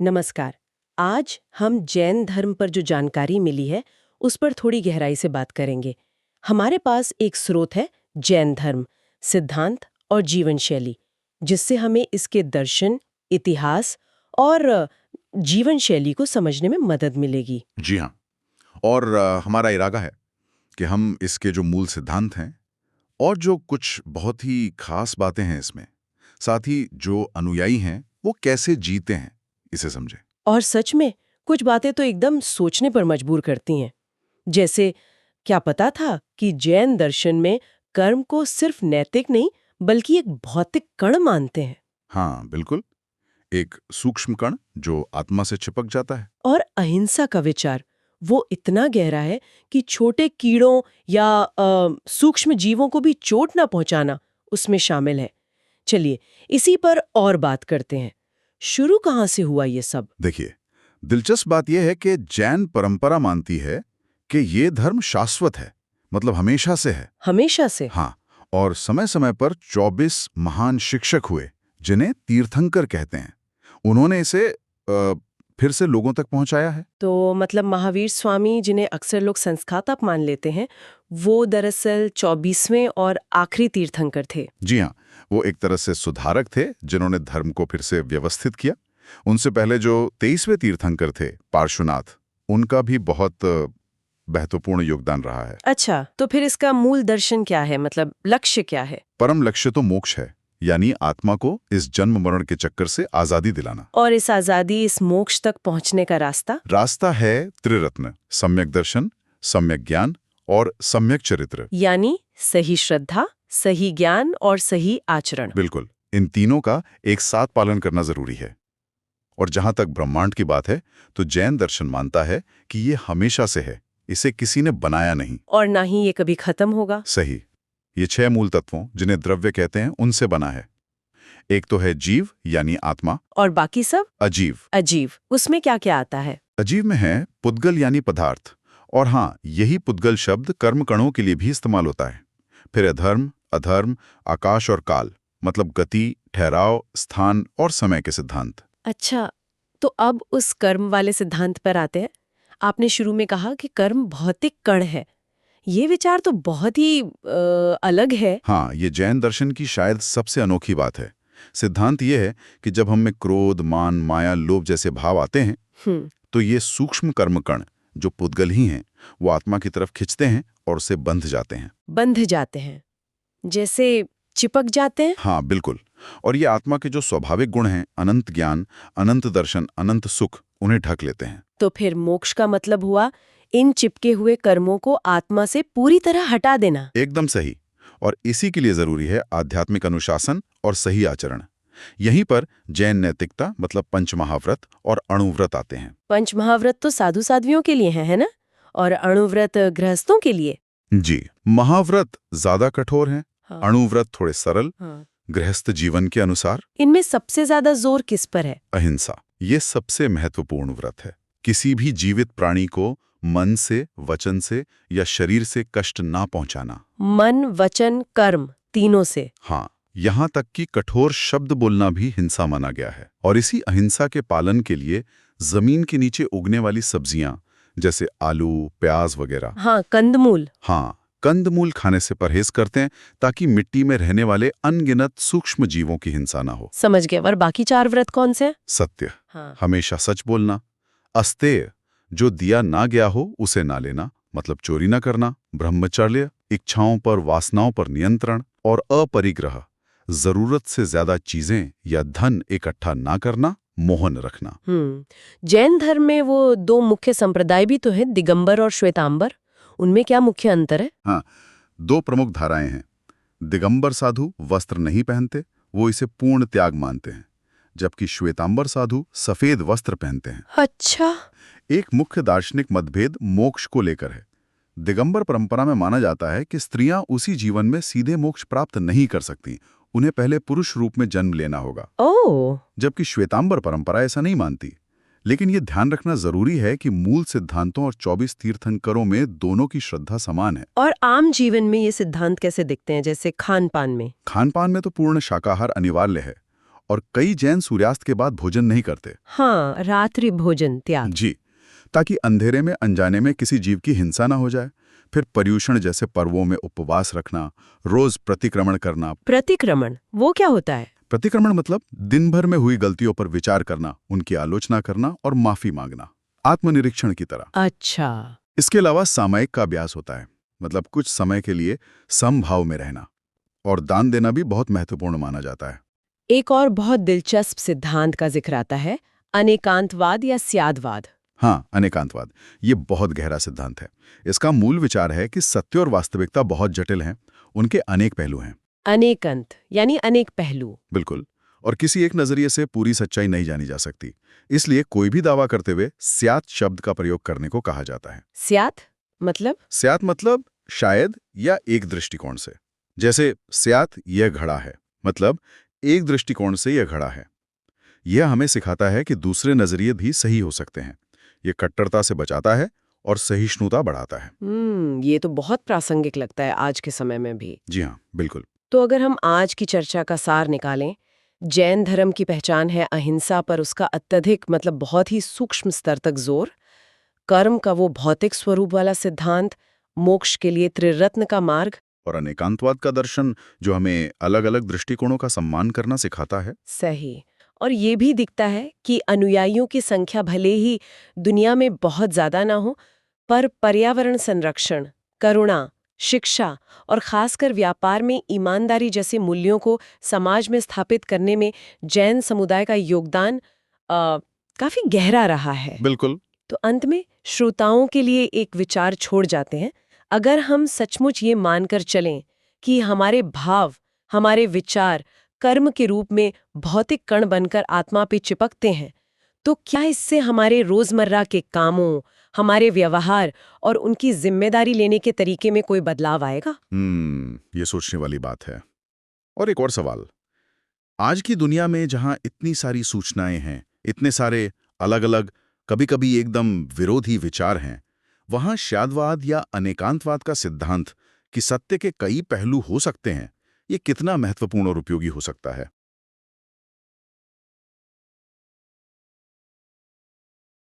नमस्कार। आज हम जैन धर्म पर जो जानकारी मिली है उस पर थोड़ी गहराई से बात करेंगे। हमारे पास एक स्रोत है, जैन धर्म, सिद्धांत और जीवन शैली, जिससे हमें इसके दर्शन, इतिहास और जीवन शैली को समझने में मदद मिलेगी। जी हाँ। और हमारा इरादा है कि हम इसके जो मूल सिद्धांत हैं और जो कुछ बहुत ही खास बातें हैं इसमें, साथ ही जो अनुयायी हैं वो कैसे जीते हैं, इसे समझें। और सच में कुछ बातें तो एकदम सोचने पर मजबूर करती हैं। जैसे, क्या पता था कि जैन दर्शन में कर्म को सिर्फ नैतिक नहीं बल्कि एक भौतिक कण मानते हैं। हाँ, बिल्कुल। एक सूक्ष्म कण जो आत्मा से चिपक जाता है। और अहिंसा का विचार वो इतना गहरा है कि छोटे कीड़ों या सूक्ष्म जीवों को भी चोट ना पहुंचाना उसमें शामिल है। चलिए, इसी पर और बात करते हैं। शुरू कहाँ से हुआ ये सब? देखिए, दिलचस्प बात यह है कि जैन परंपरा मानती है कि ये धर्म शाश्वत है, मतलब हमेशा से है। हमेशा से? हाँ, और समय-समय पर 24 महान शिक्षक हुए, जिन्हें तीर्थंकर कहते हैं। उन्होंने इसे फिर से लोगों तक पहुंचाया है। तो मतलब महावीर स्वामी, जिन्हें अक्सर लोग संस्थापक मान लेते हैं, वो दरअसल 24वें और आखिरी तीर्थंकर थे। जी हाँ, वो एक तरह से सुधारक थे, जिन्होंने धर्म को फिर से व्यवस्थित किया। उनसे पहले जो 23वें तीर्थंकर थे, पार्श्वनाथ, उनका भी बहुत महत्वपूर्ण योगदान रहा है। अच्छा, तो फिर इसका मूल दर्शन क्या है, मतलब लक्ष्य क्या है? परम लक्ष्य तो मोक्ष है, यानी आत्मा को इस जन्म मरण के चक्कर से आजादी दिलाना। और इस आजादी, इस मोक्ष तक पहुंचने का रास्ता है त्रिरत्न: सम्यक दर्शन, सम्यक ज्ञान और सम्यक चरित्र। यानी सही श्रद्धा, सही ज्ञान और सही आचरण। बिल्कुल, इन तीनों का एक साथ पालन करना जरूरी है। और जहां तक ब्रह्मांड की बात है, तो जैन दर्शन मानता है कि ये हमेशा से है, इसे किसी ने बनाया नहीं। और ना ही ये कभी खत्म होगा। सही। ये 6 मूल तत्वों, जिन्हें द्रव्य कहते हैं, उनसे बना है। एक तो है जीव यानी आत्मा। और बाकी सब? अजीव। अजीव, उसमें क्या क्या आता है? अजीव में है पुद्गल यानी पदार्थ। और हाँ, यही पुद्गल शब्द कर्म कणों के लिए भी इस्तेमाल होता है। फिर अधर्म, अधर्म, आकाश और काल, मतलब गति, ठहराव, स्थान और समय के सिद्धांत। अच्छा, तो अब उस कर्म वाले सिद्धांत पर आते हैं। आपने शुरू में कहा कि कर्म भौतिक कण है। ये विचार तो बहुत ही अलग है। हाँ, ये जैन दर्शन की शायद सबसे अनोखी बात है। सिद्धांत ये है कि जब हम में क्रोध, मान, माया, लोभ जैसे भाव आते हैं, तो ये सूक्ष्म कर्मकण, जो पुद्गल ही हैं, वो आत्मा की तरफ खिंचते हैं और उससे बंध जाते हैं। बंध जाते हैं, जैसे चिपक जाते हैं। हाँ, बिल्कुल। और ये आत्मा के जो स्वाभाविक गुण हैं, अनंत ज्ञान, अनंत दर्शन, अनंत सुख, उन्हें ढक लेते हैं। तो फिर मोक्ष का मतलब हुआ इन चिपके हुए कर्मों को आत्मा से पूरी तरह हटा देना। एकदम सही। और इसी के लिए जरूरी है आध्यात्मिक अनुशासन और सही आचरण। यहीं पर जैन नैतिकता, मतलब पंचमहाव्रत और अणुव्रत आते हैं। पंचमहाव्रत तो साधु साध्वियों के लिए है ना? और अणुव्रत गृहस्थों के लिए। जी, महाव्रत ज्यादा कठोर हैं, हाँ। अणुव्रत थोड़े सरल, हाँ। गृहस्थ जीवन के अनुसार। इनमें सबसे ज्यादा जोर किस पर है? अहिंसा, ये सबसे महत्वपूर्ण व्रत है। किसी भी जीवित प्राणी को मन से, वचन से या शरीर से कष्ट ना पहुंचाना। मन, वचन, कर्म, तीनों से। हाँ, यहाँ तक कि कठोर शब्द बोलना भी हिंसा माना गया है। और इसी अहिंसा के पालन के लिए जमीन के नीचे उगने वाली सब्जियां, जैसे आलू, प्याज वगैरह, हाँ, कंदमूल। हाँ, कंदमूल खाने से परहेज करते हैं, ताकि मिट्टी में रहने वाले अनगिनत सूक्ष्म जीवों की हिंसा ना हो। समझ गए। और बाकी 4 व्रत कौन से? सत्य, हाँ। हमेशा सच बोलना। अस्तेय, जो दिया ना गया हो उसे ना लेना, मतलब चोरी ना करना। ब्रह्मचर्य, इच्छाओं पर, वासनाओं पर नियंत्रण। और अपरिग्रह, जरूरत से ज्यादा चीजें या धन इकट्ठा ना करना, मोहन रखना। जैन धर्म में वो 2 मुख्य संप्रदाय भी तो हैं, दिगंबर और श्वेतांबर। उनमें क्या मुख्य अंतर है? हाँ, 2 प्रमुख धाराएं हैं। दिगंबर साधु वस्त्र नहीं पहनते, वो इसे पूर्ण त्याग मानते हैं, जबकि श्वेतांबर साधु सफेद वस्त्र पहनते हैं। अच्छा। एक मुख्य दार्शनिक मतभेद मोक्ष को लेकर है। दिगंबर परंपरा में माना जाता है कि स्त्रियां उसी जीवन में सीधे मोक्ष प्राप्त नहीं कर सकती, उन्हें पहले पुरुष रूप में जन्म लेना होगा। ओह। जबकि श्वेतांबर परंपरा ऐसा नहीं मानती। लेकिन ये ध्यान रखना जरूरी है कि मूल सिद्धांतों और 24 तीर्थंकरों में दोनों की श्रद्धा समान है। और आम जीवन में ये सिद्धांत कैसे दिखते हैं, जैसे खान पान में? खान पान में तो पूर्ण शाकाहार अनिवार्य है, और कई जैन सूर्यास्त के बाद भोजन नहीं करते। हाँ, रात्रि भोजन त्याग। जी, ताकि अंधेरे में अनजाने में किसी जीव की हिंसा ना हो जाए। फिर पर्युषण जैसे पर्वों में उपवास रखना, रोज प्रतिक्रमण करना। प्रतिक्रमण वो क्या होता है? प्रतिक्रमण मतलब दिन भर में हुई गलतियों पर विचार करना, उनकी आलोचना करना और माफी मांगना, आत्मनिरीक्षण की तरह। अच्छा। इसके अलावा सामयिक का अभ्यास होता है, मतलब कुछ समय के लिए समभाव में रहना। और दान देना भी बहुत महत्वपूर्ण माना जाता है। एक और बहुत दिलचस्प सिद्धांत का जिक्र आता है, अनेकांतवाद या स्यादवाद। हाँ, अनेकांतवाद ये बहुत गहरा सिद्धांत है। इसका मूल विचार है कि सत्य और वास्तविकता बहुत जटिल हैं, उनके अनेक पहलू हैं। अनेकंत यानी अनेक पहलू। बिल्कुल। और किसी एक नजरिए से पूरी सच्चाई नहीं जानी जा सकती। इसलिए कोई भी दावा करते हुए स्यात् शब्द का प्रयोग करने को कहा जाता है। स्यात् मतलब? स्यात् मतलब शायद या एक दृष्टिकोण से। जैसे स्यात् यह घड़ा है, मतलब एक दृष्टिकोण से यह घड़ा है। यह हमें सिखाता है कि दूसरे नजरिए भी सही हो सकते हैं। ये कट्टरता से बचाता है और सहिष्णुता बढ़ाता है। ये तो बहुत प्रासंगिक लगता है आज के समय में भी। जी हाँ, बिल्कुल। तो अगर हम आज की चर्चा का सार निकालें, जैन धर्म की पहचान है अहिंसा पर उसका अत्यधिक मतलब बहुत ही सूक्ष्म स्तर तक जोर, कर्म का वो भौतिक स्वरूप वाला सिद्धांत, मोक्ष के लिए त्रिरत्न का मार्ग। और अनेकांतवाद का दर्शन जो हमें अलग अलग दृष्टिकोणों का सम्मान करना सिखाता है। सही। और ये भी दिखता है कि अनुयायियों की संख्या भले ही दुनिया में बहुत ज्यादा ना हो, पर पर्यावरण संरक्षण, करुणा, शिक्षा और खासकर व्यापार में ईमानदारी जैसे मूल्यों को समाज में स्थापित करने में जैन समुदाय का योगदान काफी गहरा रहा है। बिल्कुल। तो अंत में श्रोताओं के लिए एक विचार छोड़ जाते हैं। अगर हम सचमुच ये मानकर चलें कि हमारे भाव, हमारे विचार कर्म के रूप में भौतिक कण बनकर आत्मा पे चिपकते हैं, तो क्या इससे हमारे रोजमर्रा के कामों, हमारे व्यवहार और उनकी जिम्मेदारी लेने के तरीके में कोई बदलाव आएगा? ये सोचने वाली बात है। और एक और सवाल, आज की दुनिया में जहां इतनी सारी सूचनाएं हैं, इतने सारे अलग-अलग, कभी-कभी एकदम विरोधी विचार हैं, वहां स्याद्वाद या अनेकांतवाद का सिद्धांत कि सत्य के कई पहलू हो सकते हैं, ये कितना महत्वपूर्ण और उपयोगी हो सकता है?